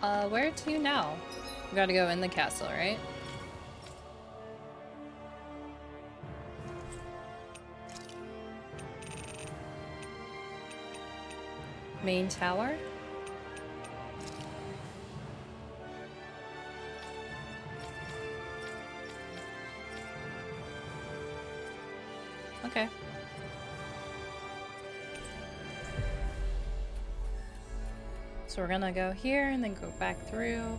Where to now? We gotta go in the castle, right? Main tower? Okay. So we're gonna go here and then go back through.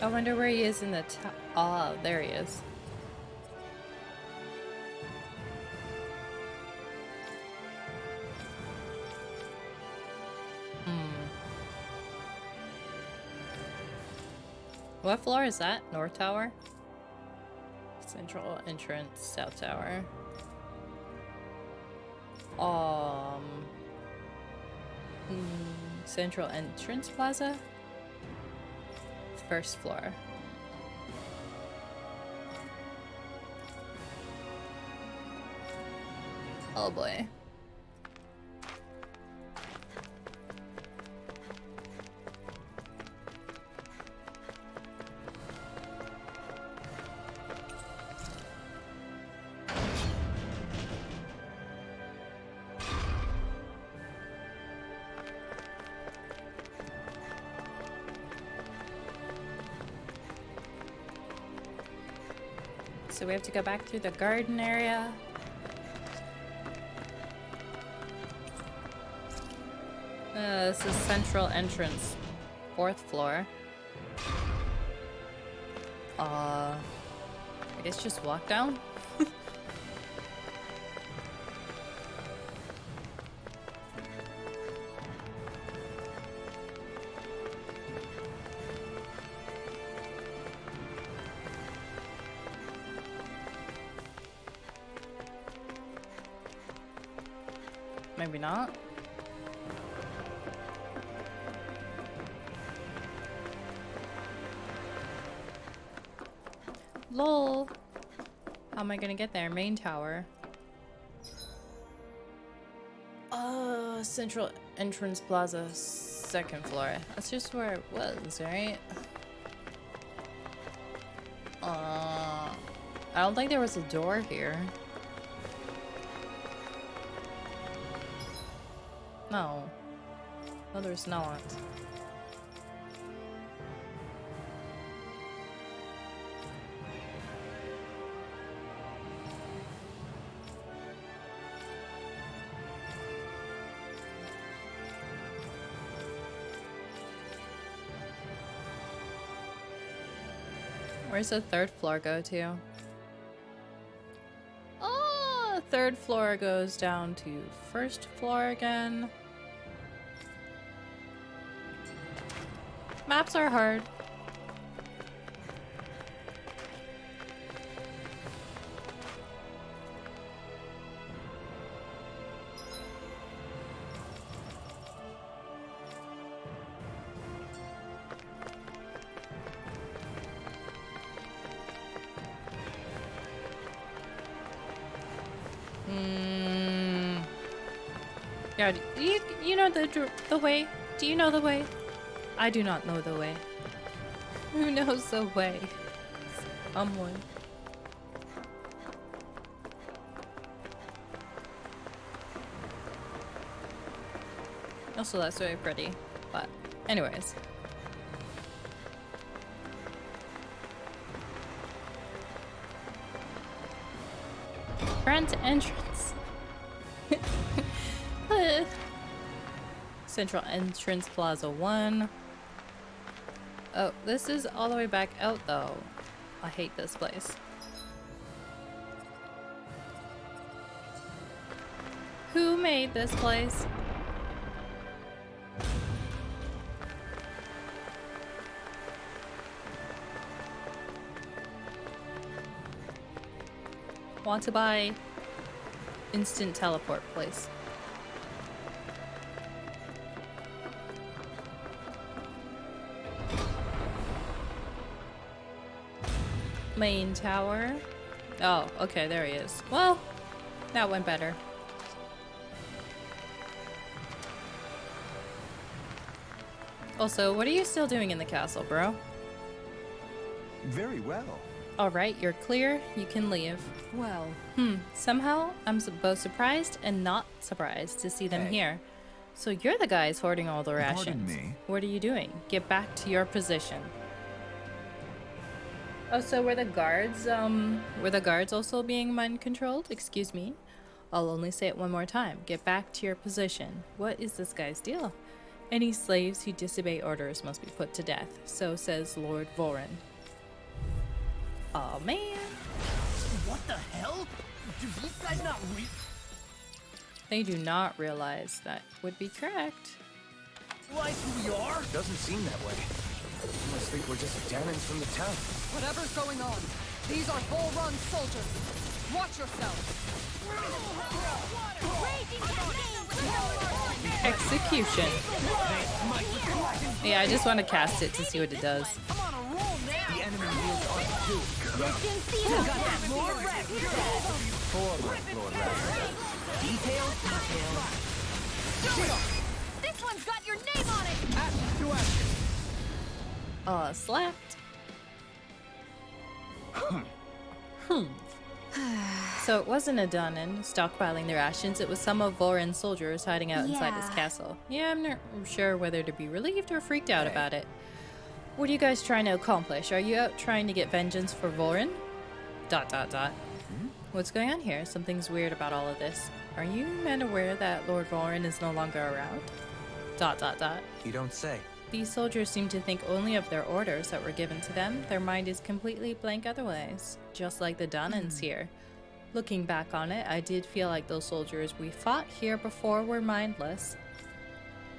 I wonder where he is in the oh, there he is. What floor is that? North Tower? Central entrance, South Tower. Central entrance plaza? First floor. Oh boy. So we have to go back through the garden area. This is central entrance, 4th floor. I guess just walk down? Maybe not. Lol. How am I gonna get there? Main tower. Central entrance plaza, 2nd floor. That's just where it was, right? I don't think there was a door here. No. No, there's not. Where's the 3rd floor go to? Oh, 3rd floor goes down to 1st floor again. Maps are hard. Yeah, you know the way? Do you know the way? I do not know the way. Who knows the way? Someone. Also, that's very pretty. But, anyways. Front entrance. Central entrance plaza 1. Oh, this is all the way back out though. I hate this place. Who made this place? Want to buy instant teleport, please. Main tower. Oh, okay, there he is. Well, that went better. Also, what are you still doing in the castle, bro? Very well. Alright, you're clear. You can leave. Well, Somehow, I'm both surprised and not surprised to see them Hey. here. So you're the guys hoarding all the Pardon rations. me? What are you doing? Get back to your position. Oh, so were the guards also being mind controlled? Excuse me. I'll only say it one more time. Get back to your position. What is this guy's deal? Any slaves who disobey orders must be put to death. So says Lord Vorin. Oh man. What the hell? Do these guys not They do not realize that would be correct. realize who we are? Doesn't seem that way. You must think we're just Danans from the town. whatever's going on, these are Bull Run soldiers. Watch yourself. Execution. Yeah, I just want to cast it to see what it does. I'm on a roll now. The enemy wields arms too. Forward, Lord Raven. Detail. This one's got your name on it. Action to action. Slapped. So it wasn't a Danan stockpiling their rations, it was some of Vorin's soldiers hiding out inside his Yeah. castle. Yeah, I'm not sure whether to be relieved or freaked out about it. What are you guys trying to accomplish? Are you out trying to get vengeance for Vorin? ... What's going on here? Something's weird about all of this. Are you men aware that Lord Vorin is no longer around? ... You don't say. These soldiers seem to think only of their orders that were given to them. Their mind is completely blank otherwise, just like the Danans here. Looking back on it, I did feel like those soldiers we fought here before were mindless.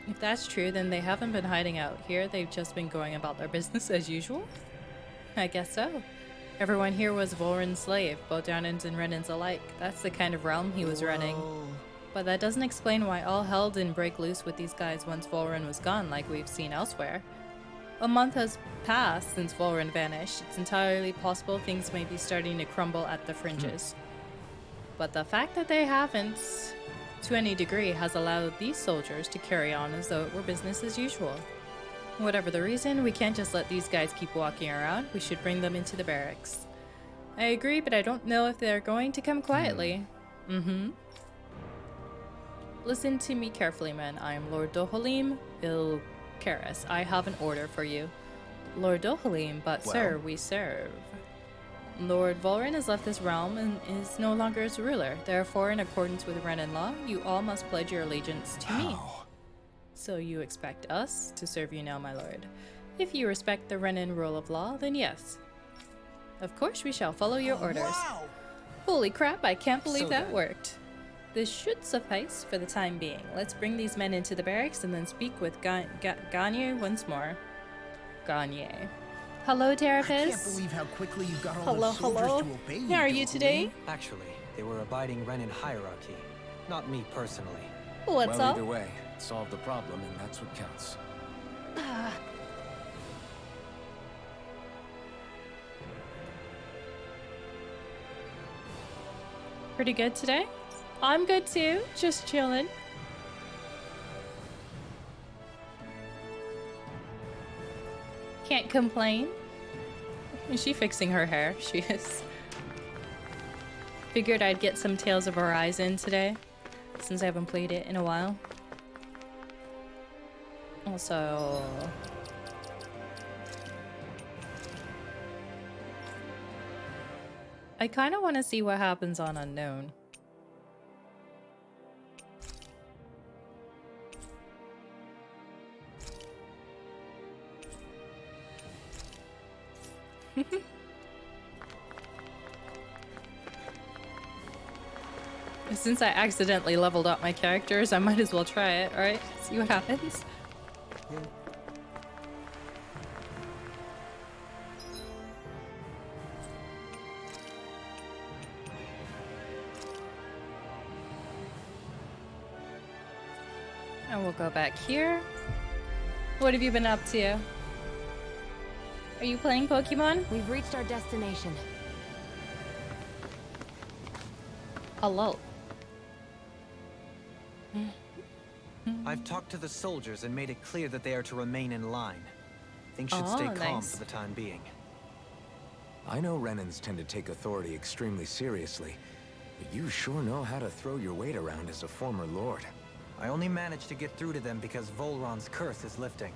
If that's true, then they haven't been hiding out here. They've just been going about their business as usual. I guess so. Everyone here was Vorin's slave, both Danans and Renans alike. That's the kind of realm he was running. But that doesn't explain why all hell didn't break loose with these guys once Vorin was gone, like we've seen elsewhere. A month has passed since Vorin vanished. It's entirely possible things may be starting to crumble at the fringes. But the fact that they haven't, to any degree, has allowed these soldiers to carry on as though it were business as usual. Whatever the reason, we can't just let these guys keep walking around. We should bring them into the barracks. I agree, but I don't know if they're going to come quietly. Listen to me carefully, men. I am Lord Dohalim Ilkaris. I have an order for you. Lord Dohalim, but Well? sir, we serve. Lord Vorin has left this realm and is no longer its ruler. Therefore, in accordance with Renan law, you all must pledge your allegiance to me. How? So you expect us to serve you now, my lord. If you respect the Renan rule of law, then yes. Of course we shall follow your orders. Wow. Holy crap, I can't believe So that then- worked. This should suffice for the time being. Let's bring these men into the barracks and then speak with Gagne once more. Gagne. Hello, I can't Terrapis. believe how quickly you got all Hello, the soldiers hello. to obey you. How are you Dohalim. today? Actually, they were abiding Renan hierarchy, not me personally. What's well, up? either way, solve the problem, and that's what counts. Pretty good today? I'm good too. Just chilling. Can't complain. Is she fixing her hair? She is. Figured I'd get some Tales of Horizon today, since I haven't played it in a while. Also... I kind of want to see what happens on Unknown. Since I accidentally leveled up my characters, I might as well try it, right? See what happens. And we'll go back here. What have you been up to? Are you playing Pokemon? We've reached our destination. Hello. I've talked to the soldiers and made it clear that they are to remain in line. Things should stay calm nice. for the time being. I know Renans tend to take authority extremely seriously, but you sure know how to throw your weight around as a former lord. I only managed to get through to them because Volron's curse is lifting,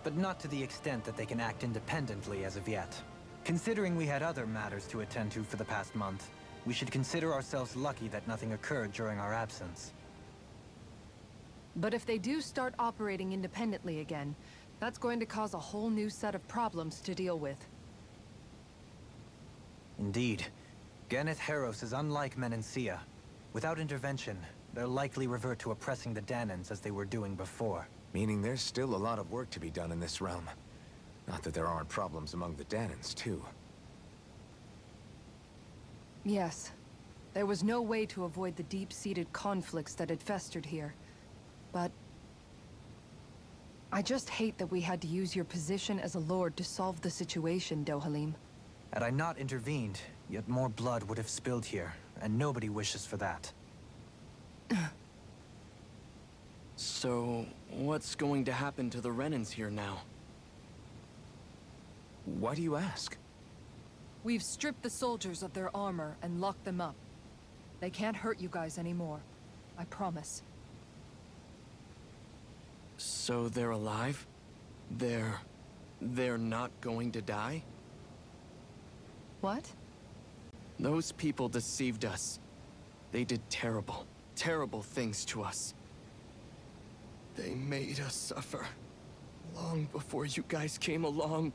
but not to the extent that they can act independently as of yet. Considering we had other matters to attend to for the past month, we should consider ourselves lucky that nothing occurred during our absence. But if they do start operating independently again, that's going to cause a whole new set of problems to deal with. Indeed. Ganeth Heros is unlike Menancia. Without intervention, they'll likely revert to oppressing the Danans as they were doing before. Meaning there's still a lot of work to be done in this realm. Not that there aren't problems among the Danans, too. Yes. There was no way to avoid the deep-seated conflicts that had festered here. But I just hate that we had to use your position as a lord to solve the situation, Dohalim. Had I not intervened, yet more blood would have spilled here, and nobody wishes for that. So, what's going to happen to the Renans here now? Why do you ask? We've stripped the soldiers of their armor and locked them up. They can't hurt you guys anymore. I promise. So they're alive? They're not going to die? What? Those people deceived us. They did terrible, terrible things to us. They made us suffer. Long before you guys came along.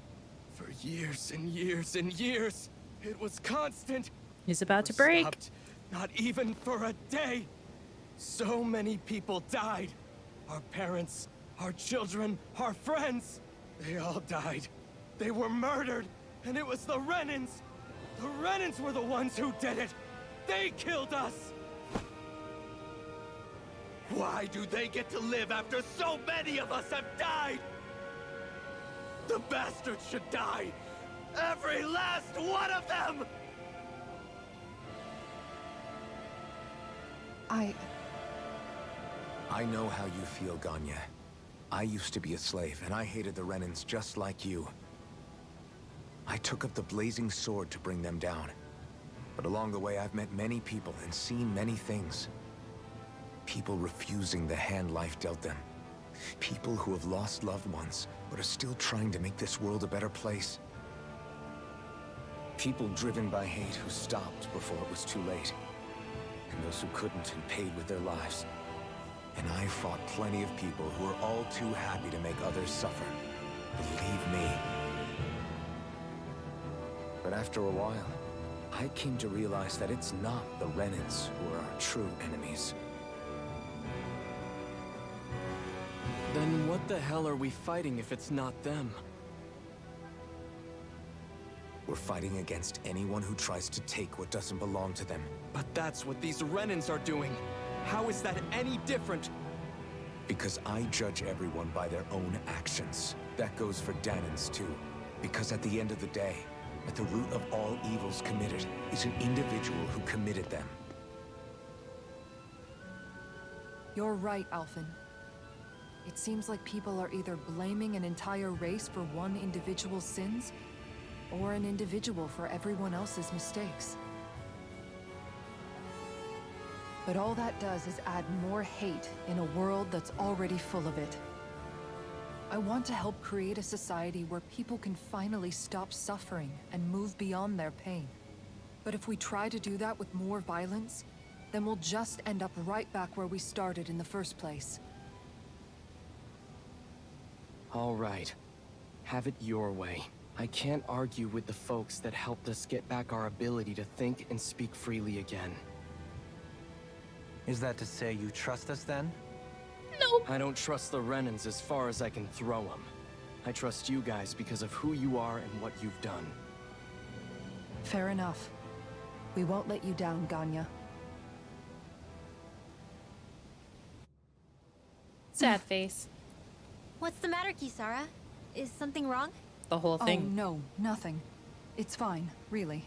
For years and years and years. It was constant. He's about to Never break. stopped, not even for a day. So many people died. Our parents, our children, our friends. They all died. They were murdered. And it was the Renans. The Renans were the ones who did it. They killed us. Why do they get to live after so many of us have died? The bastards should die. Every last one of them! I know how you feel, Ganya. I used to be a slave, and I hated the Renans just like you. I took up the blazing sword to bring them down. But along the way, I've met many people and seen many things. People refusing the hand life dealt them. People who have lost loved ones, but are still trying to make this world a better place. People driven by hate who stopped before it was too late. And those who couldn't and paid with their lives. And I fought plenty of people who are all too happy to make others suffer. Believe me. But after a while, I came to realize that it's not the Renans who are our true enemies. Then what the hell are we fighting if it's not them? We're fighting against anyone who tries to take what doesn't belong to them. But that's what these Renans are doing. How is that any different? Because I judge everyone by their own actions. That goes for Danans too. Because at the end of the day, at the root of all evils committed is an individual who committed them. You're right, Alphen. It seems like people are either blaming an entire race for one individual's sins, or an individual for everyone else's mistakes. But all that does is add more hate in a world that's already full of it. I want to help create a society where people can finally stop suffering and move beyond their pain. But if we try to do that with more violence, then we'll just end up right back where we started in the first place. All right. Have it your way. I can't argue with the folks that helped us get back our ability to think and speak freely again. Is that to say you trust us then? I don't trust the Renans as far as I can throw them. I trust you guys because of who you are and what you've done. Fair enough. We won't let you down, Ganya. Sad face. What's the matter, Kisara? Is something wrong? The whole Oh, thing. no, nothing. It's fine, really.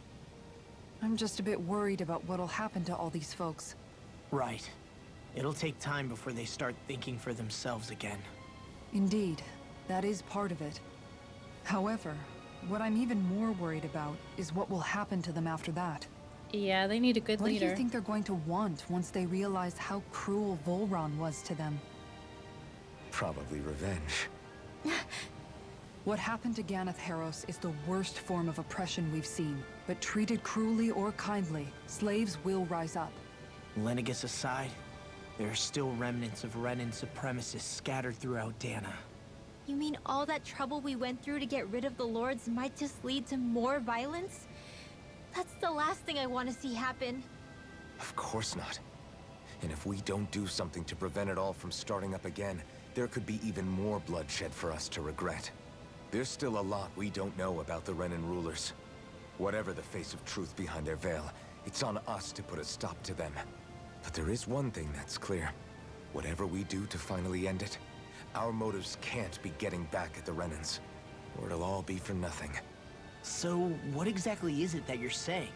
I'm just a bit worried about what'll happen to all these folks. Right. It'll take time before they start thinking for themselves again. Indeed, that is part of it. However, what I'm even more worried about is what will happen to them after that. Yeah, they need a good What do leader. you think they're going to want once they realize how cruel Volron was to them? Probably revenge. What happened to Ganeth Haros is the worst form of oppression we've seen, but treated cruelly or kindly, slaves will rise up. Lenegus aside, there are still remnants of Renan supremacists scattered throughout Dana. You mean all that trouble we went through to get rid of the Lords might just lead to more violence? That's the last thing I want to see happen. Of course not. And if we don't do something to prevent it all from starting up again, there could be even more bloodshed for us to regret. There's still a lot we don't know about the Renan rulers. Whatever the face of truth behind their veil, it's on us to put a stop to them. But there is one thing that's clear. Whatever we do to finally end it, our motives can't be getting back at the Renans, or it'll all be for nothing. So, what exactly is it that you're saying?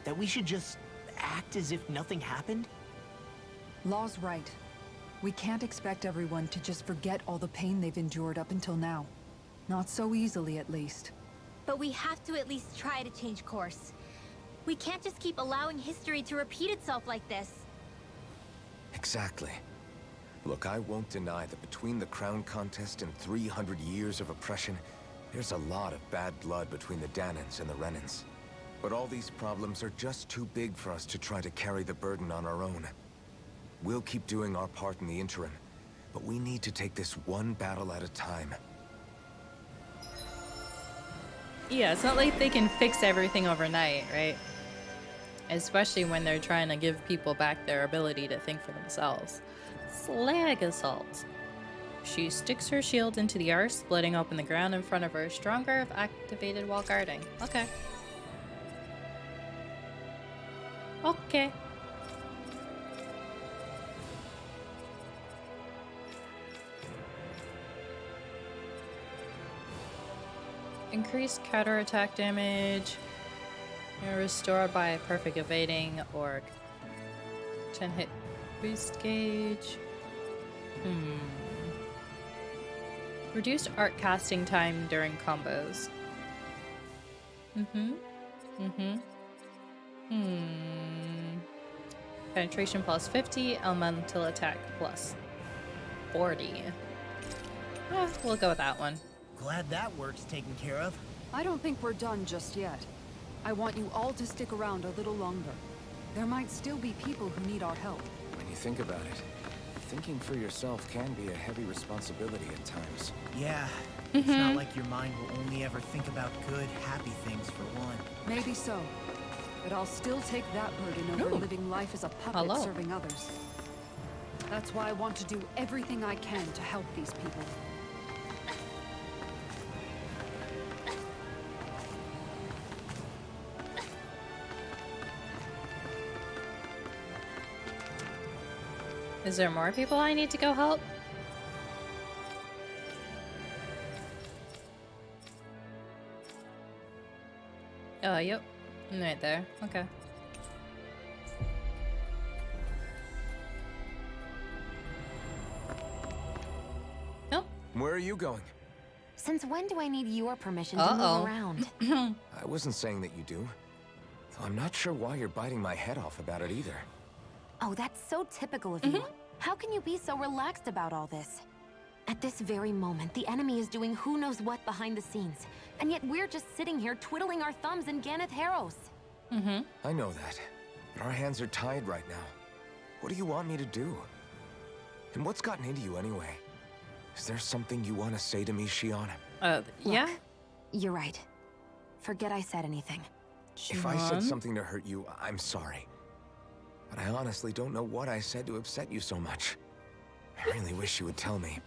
That we should just act as if nothing happened? Law's right. We can't expect everyone to just forget all the pain they've endured up until now. Not so easily, at least. But we have to at least try to change course. We can't just keep allowing history to repeat itself like this. Exactly. Look, I won't deny that between the crown contest and 300 years of oppression, there's a lot of bad blood between the Danans and the Renans. But all these problems are just too big for us to try to carry the burden on our own. We'll keep doing our part in the interim, but we need to take this one battle at a time. Yeah, it's not like they can fix everything overnight, right? Especially when they're trying to give people back their ability to think for themselves. Slag assault. She sticks her shield into the earth, splitting open the ground in front of her, stronger if activated while guarding. Okay. Okay. Increased counterattack damage. You're restored by perfect evading or 10 hit boost gauge. Reduced art casting time during combos. Penetration plus 50, elemental attack plus 40. We'll go with that one. Glad that work's taken care of. I don't think we're done just yet. I want you all to stick around a little longer. There might still be people who need our help. When you think about it, thinking for yourself can be a heavy responsibility at times. Yeah, it's not like your mind will only ever think about good, happy things for one. Maybe so. But I'll still take that burden over Ooh. living life as a puppet Hello. serving others. That's why I want to do everything I can to help these people. Is there more people I need to go help? Oh, yep. Right there. Okay. Nope. Where are you going? Since when do I need your permission to Uh-oh. move around? I wasn't saying that you do. Though I'm not sure why you're biting my head off about it either. Oh, that's so typical of you. How can you be so relaxed about all this? At this very moment, the enemy is doing who knows what behind the scenes. And yet we're just sitting here twiddling our thumbs in Ganeth Haros. I know that, but our hands are tied right now. What do you want me to do? And what's gotten into you anyway? Is there something you want to say to me, Shion? Yeah? You're right. Forget I said anything. If I said Shion? something to hurt you, I'm sorry. But I honestly don't know what I said to upset you so much. I really wish you would tell me.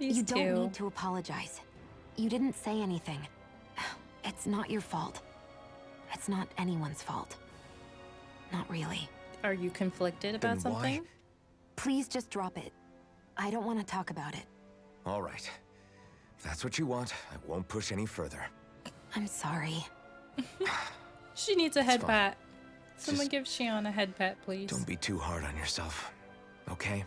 These You two. don't need to apologize. You didn't say anything. It's not your fault. It's not anyone's fault. Not really. Are you conflicted about Then why- something? Please just drop it. I don't want to talk about it. All right. If that's what you want, I won't push any further. I'm sorry. She needs a head fine. pat. Someone Just give Shion a head pat, please. Don't be too hard on yourself, okay?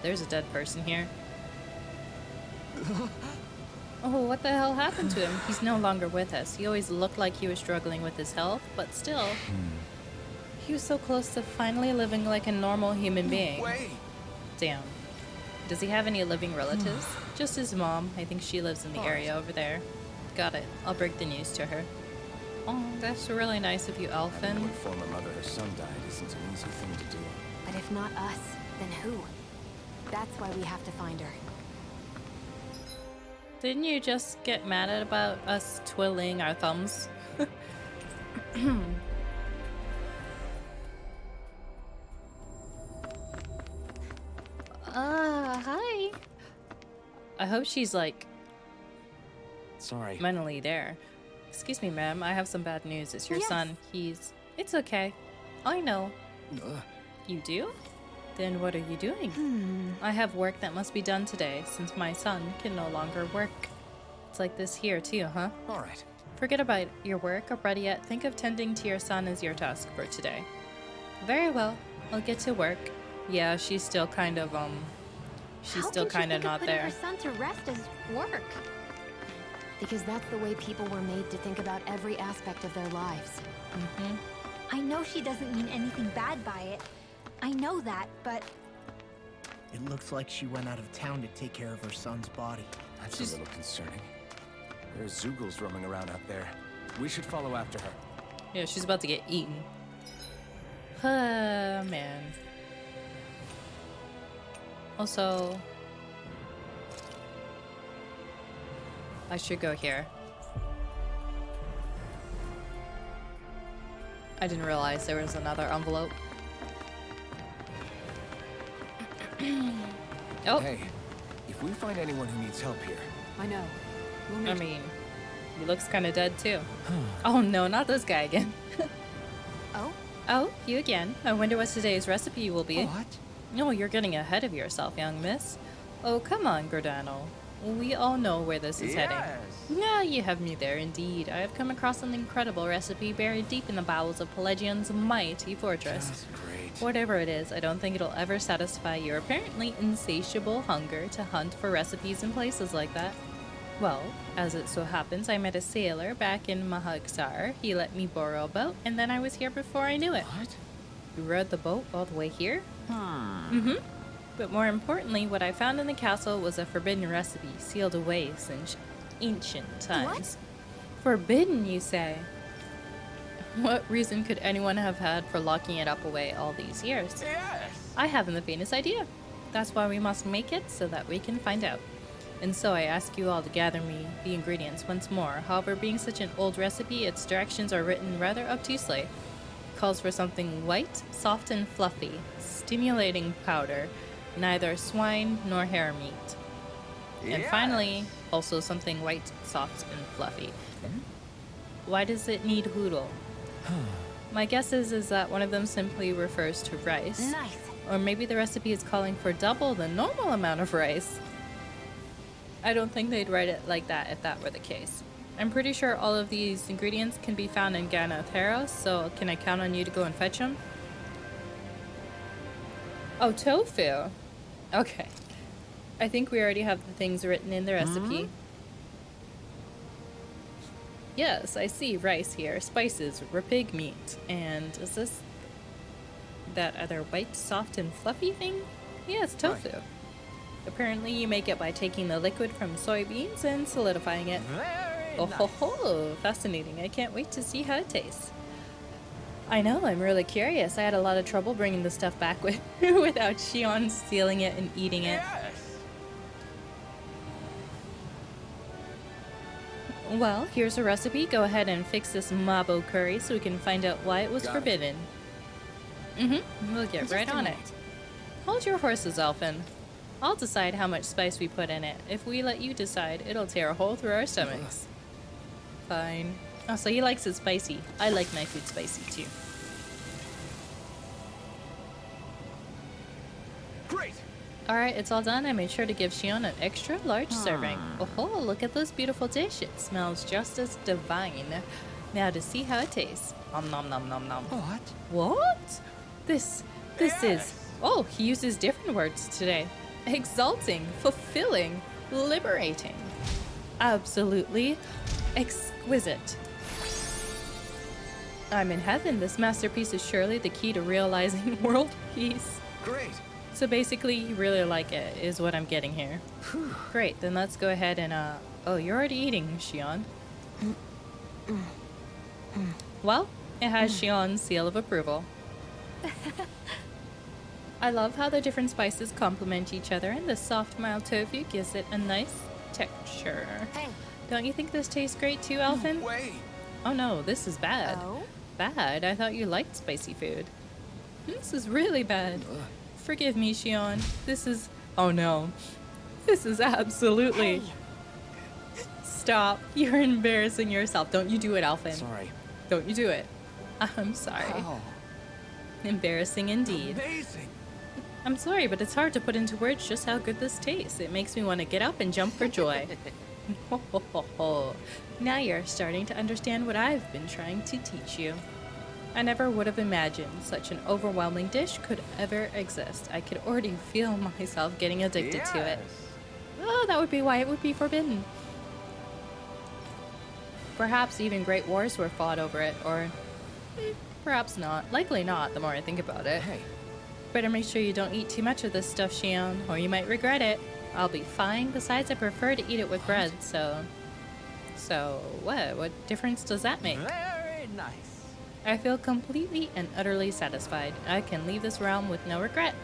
There's a dead person here. Oh, what the hell happened to him? He's no longer with us. He always looked like he was struggling with his health, but still, he was so close to finally living like a normal human being. Wait! Damn. Does he have any living relatives? Just his mom. I think she lives in the area over there. Got it. I'll break the news to her. Oh, that's really nice of you, Elfin. Inform her mother her son died isn't an easy thing to do. But if not us, then who? That's why we have to find her. Didn't you just get mad at about us twiddling our thumbs? Hi. I hope she's like Sorry. mentally there. Excuse me, ma'am. I have some bad news. It's your Yes. son. It's okay. I know. Ugh. You do? Then what are you doing? I have work that must be done today, since my son can no longer work. It's like this here too, huh? All right. Forget about your work, or better yet, think of tending to your son as your task for today. Very well. I'll get to work. Yeah, she's still kind of, she's How still can she kind of think not putting there. her son to rest as work? Because that's the way people were made to think about every aspect of their lives. I know she doesn't mean anything bad by it. I know that, but It looks like she went out of town to take care of her son's body. That's She's- a little concerning. There's Zoogles roaming around out there. We should follow after her. Yeah, she's about to get eaten. Man. Also, I should go here. I didn't realize there was another envelope. Oh, Hey, if we find anyone who needs help here, I know. We'll I meet. mean, he looks kind of dead too. Oh no, not this guy again. Oh? Oh, you again. I wonder what today's recipe will be. What? No, you're getting ahead of yourself, young miss. Oh, come on, Gordano. We all know where this is heading. Yeah, you have me there indeed. I have come across an incredible recipe buried deep in the bowels of Pelagian's mighty fortress. that's great. Whatever it is, I don't think it'll ever satisfy your apparently insatiable hunger to hunt for recipes in places like that. Well, as it so happens, I met a sailor back in Mahagsar. He let me borrow a boat, and then I was here before I knew it. What? You rode the boat all the way here? But more importantly, what I found in the castle was a forbidden recipe sealed away since ancient times. Forbidden, you say? What reason could anyone have had for locking it up away all these years? Yes! I haven't the faintest idea. That's why we must make it so that we can find out. And so I ask you all to gather me the ingredients once more. However, being such an old recipe, its directions are written rather obtusely. Calls for something white, soft, and fluffy, stimulating powder, neither swine nor hare meat. And finally, also something white, soft, and fluffy. Why does it need hoodle? My guess is that one of them simply refers to rice. Nice. Or maybe the recipe is calling for double the normal amount of rice. I don't think they'd write it like that if that were the case. I'm pretty sure all of these ingredients can be found in Ganatheros, so can I count on you to go and fetch them? Oh, tofu. Okay. I think we already have the things written in the recipe. Yes, I see rice here, spices, rapig meat, and is this that other white, soft, and fluffy thing? Yeah, it's tofu. Apparently you make it by taking the liquid from soybeans and solidifying it. Very Oh nice. ho ho, fascinating. I can't wait to see how it tastes. I know, I'm really curious. I had a lot of trouble bringing the stuff back with without Shion stealing it and eating it. Yes! Well, here's a recipe. Go ahead and fix this mabo curry so we can find out why it was Got it. forbidden. We'll get Just right a on it. minute. Hold your horses, Elfin. I'll decide how much spice we put in it. If we let you decide, it'll tear a hole through our stomachs. Fine. Oh, so he likes it spicy. I like my food spicy too. Great! Alright, it's all done. I made sure to give Shion an extra large serving. Oh, look at this beautiful dish. It smells just as divine. Now to see how it tastes. Nom nom nom nom nom. What? What? This is... Oh, he uses different words today. Exalting, fulfilling, liberating. Absolutely exquisite. I'm in heaven. This masterpiece is surely the key to realizing world peace. Great! So basically, you really like it, is what I'm getting here. Great, then let's go ahead and, Oh, you're already eating, Shion. Well, it has Shion's seal of approval. I love how the different spices complement each other, and the soft, mild tofu gives it a nice texture. Hey. Don't you think this tastes great too, Elfin? Wait! Oh no, this is bad. Oh? Bad? I thought you liked spicy food. This is really bad. Forgive me, Shion. This is... Oh no. This is absolutely... Hey. Stop. You're embarrassing yourself. Don't you do it, Elfin. Sorry. Don't you do it. I'm sorry. Oh, Embarrassing indeed. amazing! I'm sorry, but it's hard to put into words just how good this tastes. It makes me want to get up and jump for joy. Ho, ho, ho, ho. Now you're starting to understand what I've been trying to teach you. I never would have imagined such an overwhelming dish could ever exist. I could already feel myself getting addicted to it. Oh, that would be why it would be forbidden. Perhaps even great wars were fought over it, or perhaps not. Likely not, the more I think about it. Hey, Better make sure you don't eat too much of this stuff, Shion, or you might regret it. I'll be fine. Besides, I prefer to eat it with bread, so... So, what? What difference does that make? Very nice. I feel completely and utterly satisfied. I can leave this realm with no regret.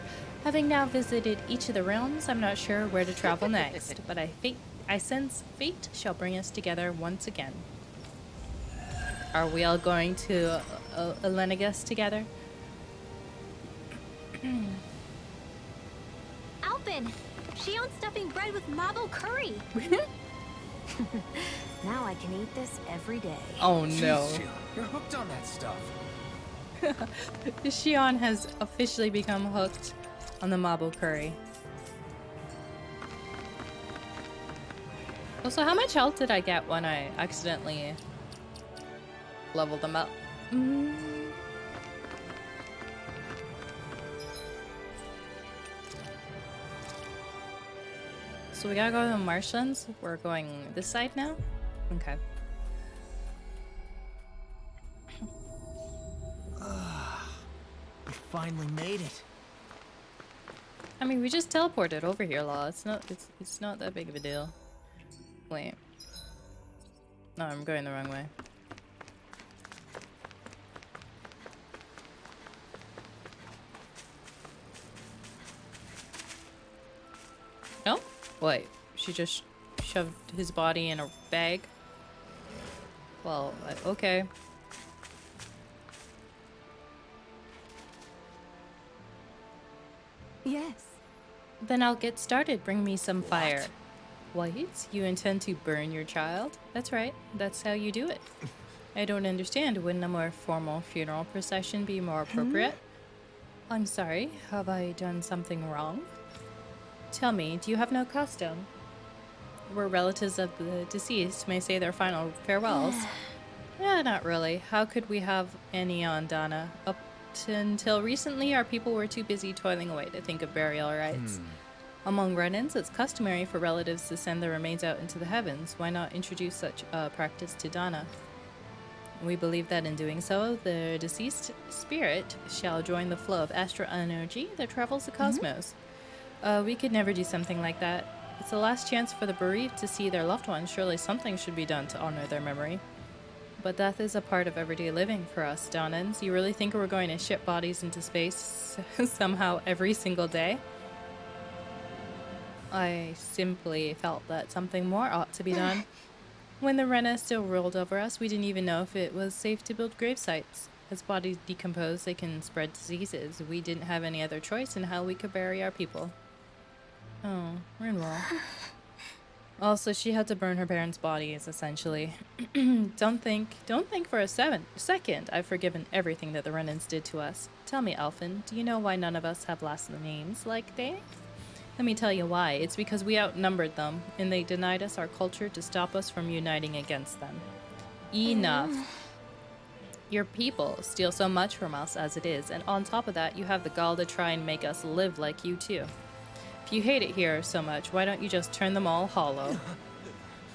Having now visited each of the realms, I'm not sure where to travel next, but I sense fate shall bring us together once again. Are we all going to Alenagus together? Alpin! Shion's stuffing bread with mabo curry! Now I can eat this every day. Oh no. jeez, Sheila, you're hooked on that stuff. Shion has officially become hooked on the mabo curry. Also, how much health did I get when I accidentally leveled them up? So we gotta go to the marshlands. We're going this side now? Okay. We finally made it. I mean, we just teleported over here, Law. It's not that big of a deal. Wait. No, I'm going the wrong way. No? Wait. She just shoved his body in a bag? Well, okay. Yes. Then I'll get started. Bring me some fire. What? You intend to burn your child? That's right. That's how you do it. I don't understand. Wouldn't a more formal funeral procession be more appropriate? I'm sorry. Have I done something wrong? Tell me, do you have no costume? Where relatives of the deceased may say their final farewells. Yeah, not really. How could we have any on Dana? Up until recently, our people were too busy toiling away to think of burial rites. Among Renans, it's customary for relatives to send their remains out into the heavens. Why not introduce such a practice to Dana? We believe that in doing so, the deceased spirit shall join the flow of astral energy that travels the cosmos. We could never do something like that. It's the last chance for the bereaved to see their loved ones. Surely something should be done to honor their memory. But death is a part of everyday living for us, Donans. You really think we're going to ship bodies into space somehow every single day? I simply felt that something more ought to be done. When the Rena still ruled over us, we didn't even know if it was safe to build grave sites. As bodies decompose, they can spread diseases. We didn't have any other choice in how we could bury our people. Oh, Rinwell. Also, she had to burn her parents' bodies, essentially. Don't think for a second I've forgiven everything that the Renans did to us. Tell me, Elfin, do you know why none of us have last names like they? Let me tell you why. It's because we outnumbered them, and they denied us our culture to stop us from uniting against them. Enough. Your people steal so much from us as it is, and on top of that, you have the gall to try and make us live like you too. If you hate it here so much, why don't you just turn them all hollow?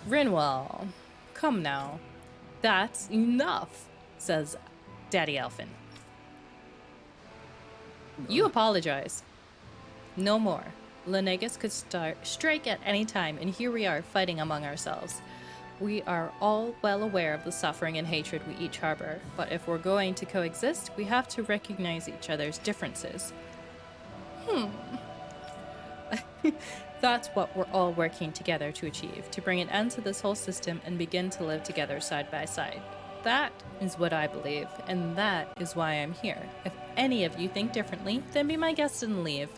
Rinwell, come now. That's enough, says Daddy Elfin. You apologize. No more. Lenegus could strike at any time, and here we are fighting among ourselves. We are all well aware of the suffering and hatred we each harbor, but if we're going to coexist, we have to recognize each other's differences. That's what we're all working together to achieve, to bring an end to this whole system and begin to live together side by side. That is what I believe, and that is why I'm here. If any of you think differently, then be my guest and leave.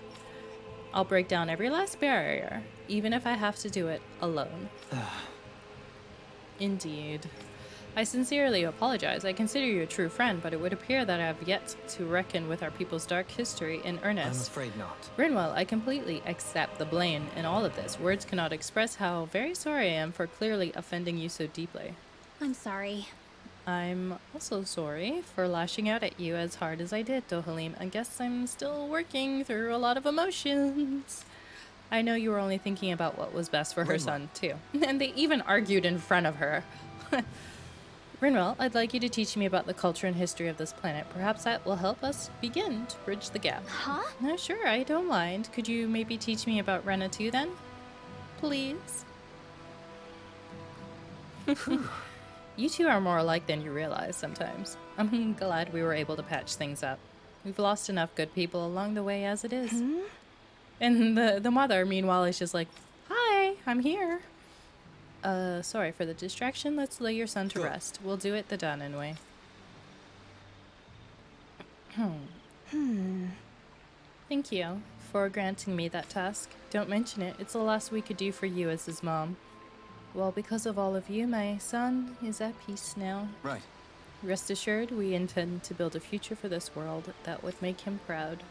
I'll break down every last barrier, even if I have to do it alone. Indeed. I sincerely apologize. I consider you a true friend, but it would appear that I have yet to reckon with our people's dark history in earnest. I'm afraid not. Rinwell, I completely accept the blame in all of this. Words cannot express how very sorry I am for clearly offending you so deeply. I'm sorry. I'm also sorry for lashing out at you as hard as I did, Dohalim. I guess I'm still working through a lot of emotions. I know you were only thinking about what was best for her son, too. And they even argued in front of her. Rinwell, I'd like you to teach me about the culture and history of this planet. Perhaps that will help us begin to bridge the gap. Huh? No, sure, I don't mind. Could you maybe teach me about Rena too, then? Please? You two are more alike than you realize sometimes. I'm glad we were able to patch things up. We've lost enough good people along the way as it is. And the mother, meanwhile, is just like, hi, I'm here. Sorry for the distraction. Let's lay your son to rest. We'll do it the Danan way. Thank you for granting me that task. Don't mention it. It's the last we could do for you as his mom. Well, because of all of you, my son is at peace now. Right. Rest assured, we intend to build a future for this world that would make him proud.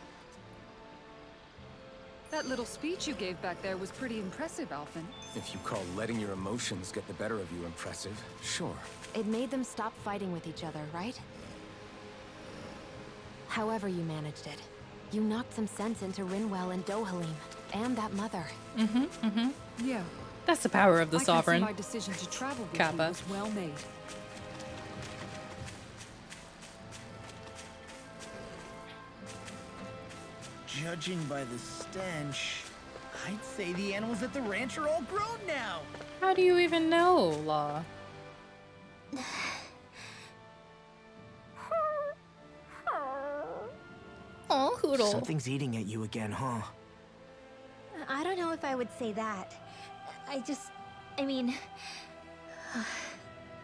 That little speech you gave back there was pretty impressive, Alphen. If you call letting your emotions get the better of you impressive, sure. It made them stop fighting with each other, right? However you managed it, you knocked some sense into Rinwell and Dohalim, and that mother. Yeah. That's the power of the I Sovereign. can see my decision to travel with Kappa. you was well made. Judging by the stench, I'd say the animals at the ranch are all grown now. How do you even know, Law? Oh, Hoodle. Something's eating at you again, huh? I don't know if I would say that. I mean...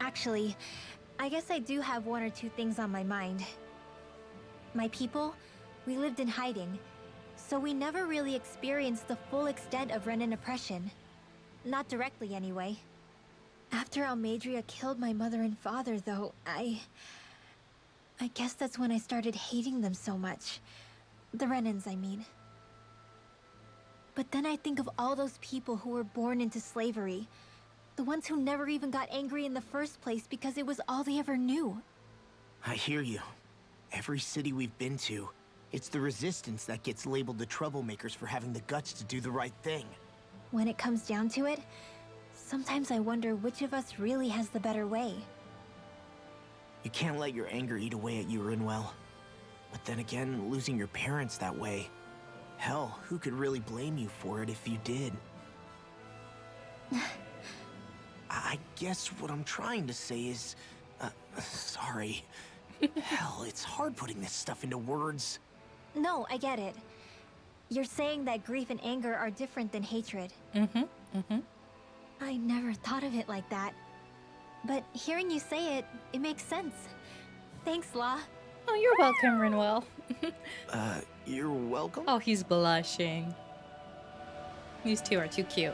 Actually, I guess I do have one or two things on my mind. My people, we lived in hiding, so we never really experienced the full extent of Renan oppression. Not directly, anyway. After Almadria killed my mother and father, though, I guess that's when I started hating them so much. The Renans, I mean. But then I think of all those people who were born into slavery. The ones who never even got angry in the first place because it was all they ever knew. I hear you. Every city we've been to, it's the Resistance that gets labeled the troublemakers for having the guts to do the right thing. When it comes down to it, sometimes I wonder which of us really has the better way. You can't let your anger eat away at you, Rinwell. But then again, losing your parents that way... Hell, who could really blame you for it if you did? I guess what I'm trying to say is... sorry. Hell, it's hard putting this stuff into words. No, I get it. You're saying that grief and anger are different than hatred. I never thought of it like that. But hearing you say it, it makes sense. Thanks, La. Oh, you're welcome, Rinwell. You're welcome? Oh, he's blushing. These two are too cute.